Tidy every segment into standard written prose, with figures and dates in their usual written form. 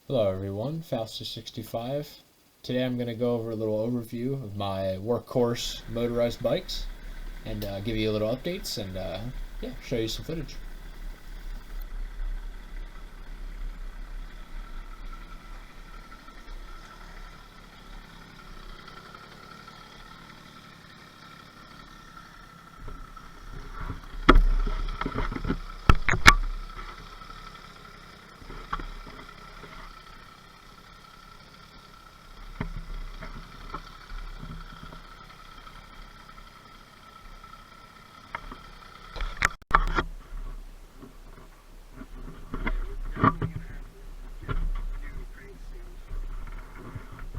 Hello everyone, Fauster65. Today I'm going to go over a little overview of my workhorse motorized bikes and give you a little updates and yeah, show you some footage.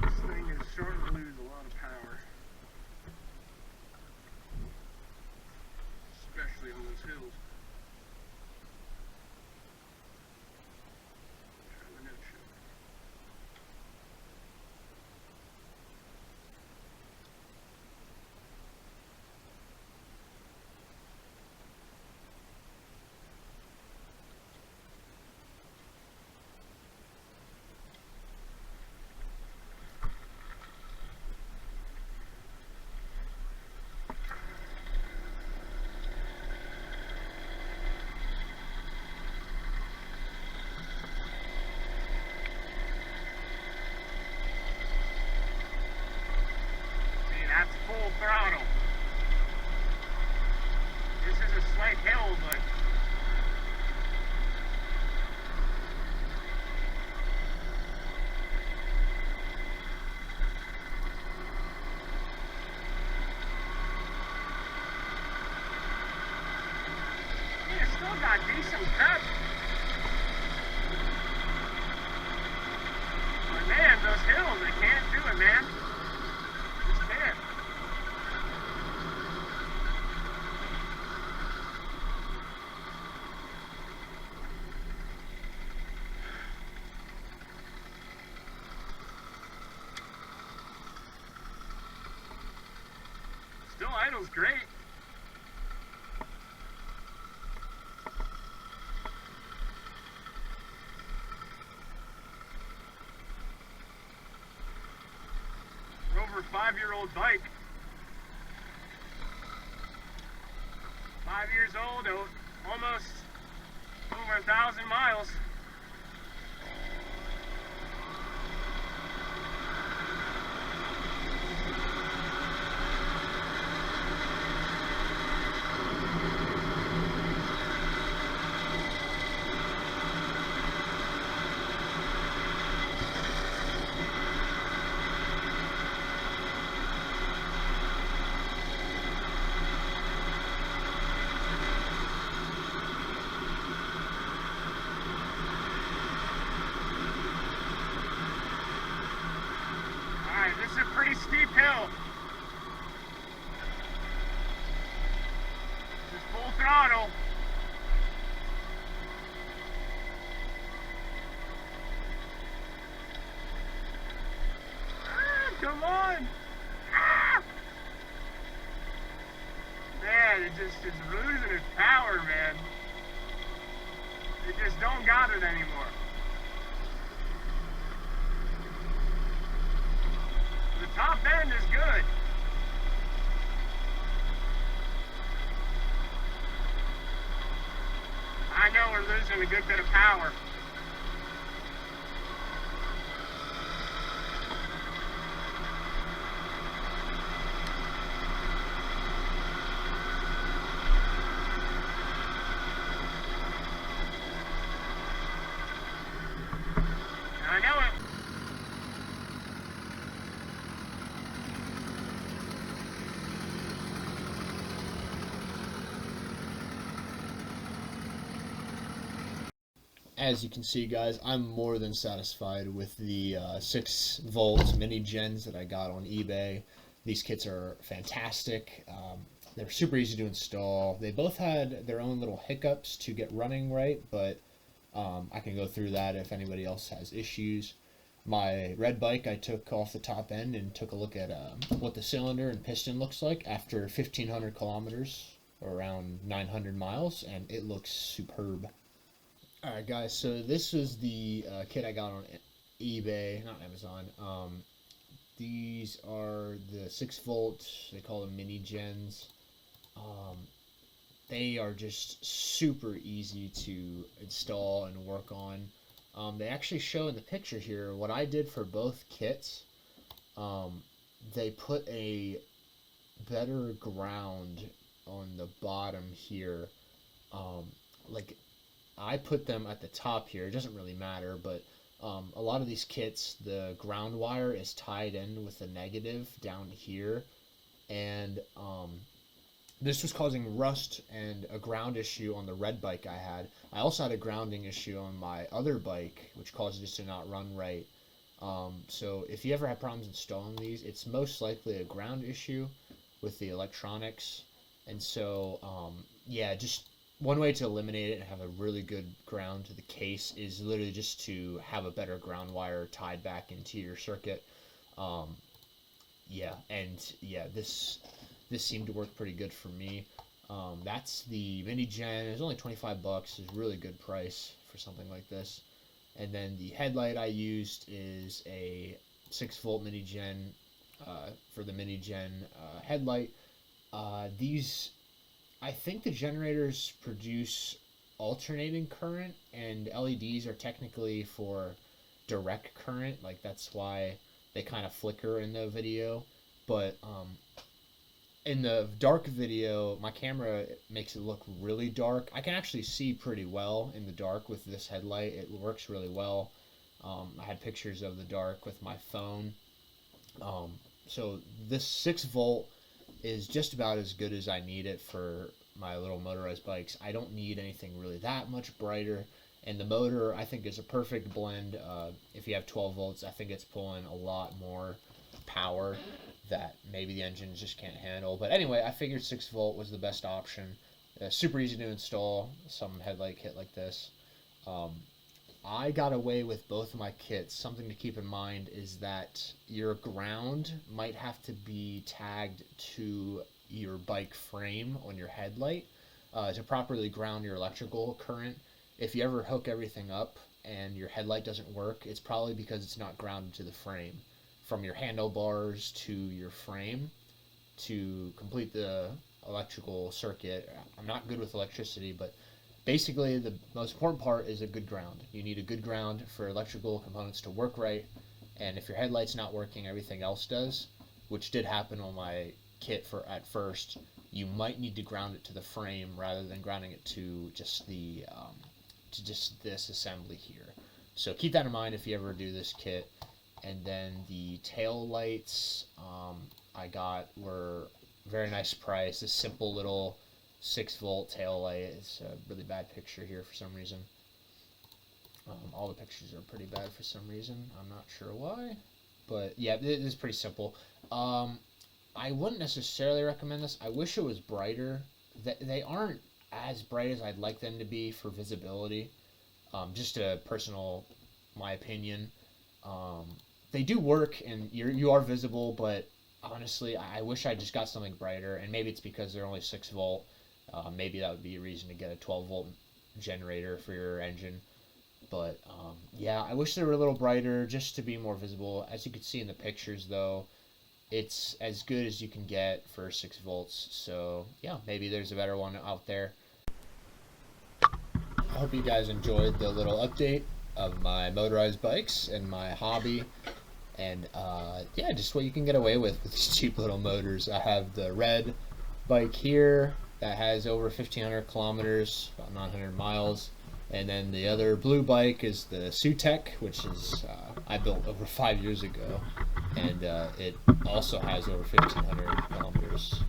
This thing is starting to lose a lot of power, especially on those hills. That's full throttle. This is a slight hill, but it's still got decent grip. But man, those hills, they can't do it, man. Just can't. Still idles great. Over 5-year-old bike. 5 years old, almost over 1,000 miles. Alright, this is a pretty steep hill. This is full throttle. Come on! Ah! Man, it's losing its power, man. It just don't got it anymore. The top end is good. I know we're losing a good bit of power. I know it. As you can see, guys, I'm more than satisfied with the 6-volt mini gens that I got on eBay. These kits are fantastic. They're super easy to install. They both had their own little hiccups to get running right, but I can go through that if anybody else has issues. My red bike, I took off the top end and took a look at what the cylinder and piston looks like after 1,500 kilometers, or around 900 miles, and it looks superb. Alright guys, so this was the kit I got on eBay, not Amazon. These are the 6-volt. They call them mini gens. They are just super easy to install and work on. They actually show in the picture here what I did for both kits. They put a better ground on the bottom here. Like I put them at the top here. It doesn't really matter, but a lot of these kits, the ground wire is tied in with the negative down here, and this was causing rust and a ground issue on the red bike I had. I also had a grounding issue on my other bike, which caused it to not run right. So if you ever have problems installing these, it's most likely a ground issue with the electronics. And so, yeah, just one way to eliminate it and have a really good ground to the case is literally just to have a better ground wire tied back into your circuit. Yeah, and yeah, this seemed to work pretty good for me. That's the mini gen. It's only 25 bucks. It's a really good price for something like this. And then the headlight I used is a 6-volt mini gen for the mini gen headlight. These, I think the generators produce alternating current, and LEDs are technically for direct current. Like that's why they kind of flicker in the video. But in the dark video, my camera makes it look really dark. I can actually see pretty well in the dark with this headlight. It works really well. I had pictures of the dark with my phone. So this 6-volt is just about as good as I need it for my little motorized bikes. I don't need anything really that much brighter. And the motor, I think, is a perfect blend. If you have 12 volts, I think it's pulling a lot more power that maybe the engine just can't handle. But anyway, I figured 6-volt was the best option. Super easy to install some headlight kit like this. I got away with both of my kits. Something to keep in mind is that your ground might have to be tagged to your bike frame on your headlight to properly ground your electrical current. If you ever hook everything up and your headlight doesn't work, it's probably because it's not grounded to the frame. From your handlebars to your frame to complete the electrical circuit. I'm not good with electricity, but basically the most important part is a good ground. You need a good ground for electrical components to work right, and if your headlight's not working, everything else does, which did happen on my kit at first. You might need to ground it to the frame rather than grounding it to just this assembly here. So keep that in mind if you ever do this kit. And then the tail lights I got were very nice price. This simple little 6-volt tail light. It's a really bad picture here for some reason. All the pictures are pretty bad for some reason. I'm not sure why. But yeah, it is pretty simple. I wouldn't necessarily recommend this. I wish it was brighter. They aren't as bright as I'd like them to be for visibility. Just a personal, my opinion. They do work and you are visible, but honestly, I wish I just got something brighter, and maybe it's because they're only 6-volt. Maybe that would be a reason to get a 12-volt generator for your engine. But yeah, I wish they were a little brighter just to be more visible. As you can see in the pictures, though, it's as good as you can get for 6 volts. So yeah, maybe there's a better one out there. I hope you guys enjoyed the little update of my motorized bikes and my hobby, and yeah, just what you can get away with these cheap little motors. I have the red bike here that has over 1,500 kilometers, about 900 miles, and then the other blue bike is the Sutek, which is I built over 5 years ago, and it also has over 1,500 kilometers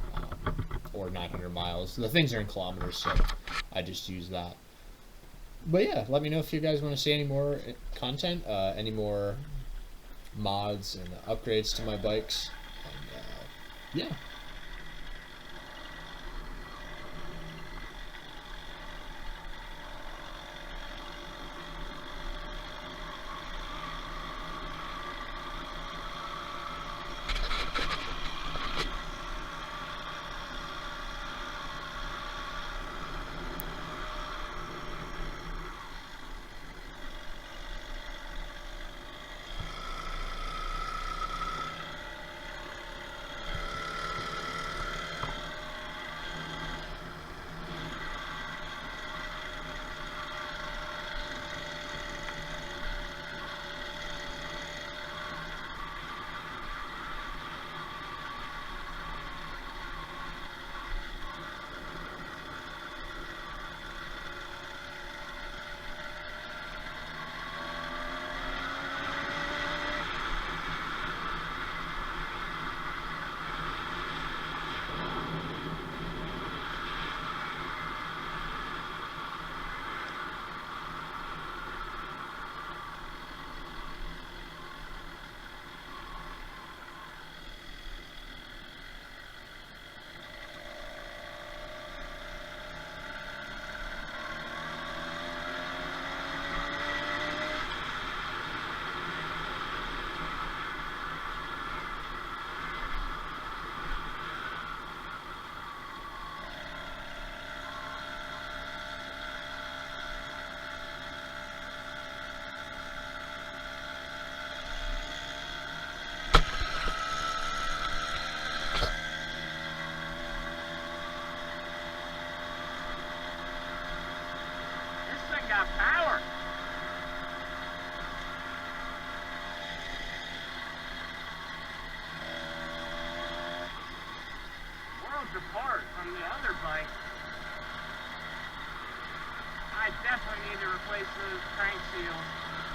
or 900 miles. The things are in kilometers, so I just use that. But yeah, let me know if you guys want to see any more content, any more mods and upgrades to my bikes. And, yeah. need to replace those crank seals.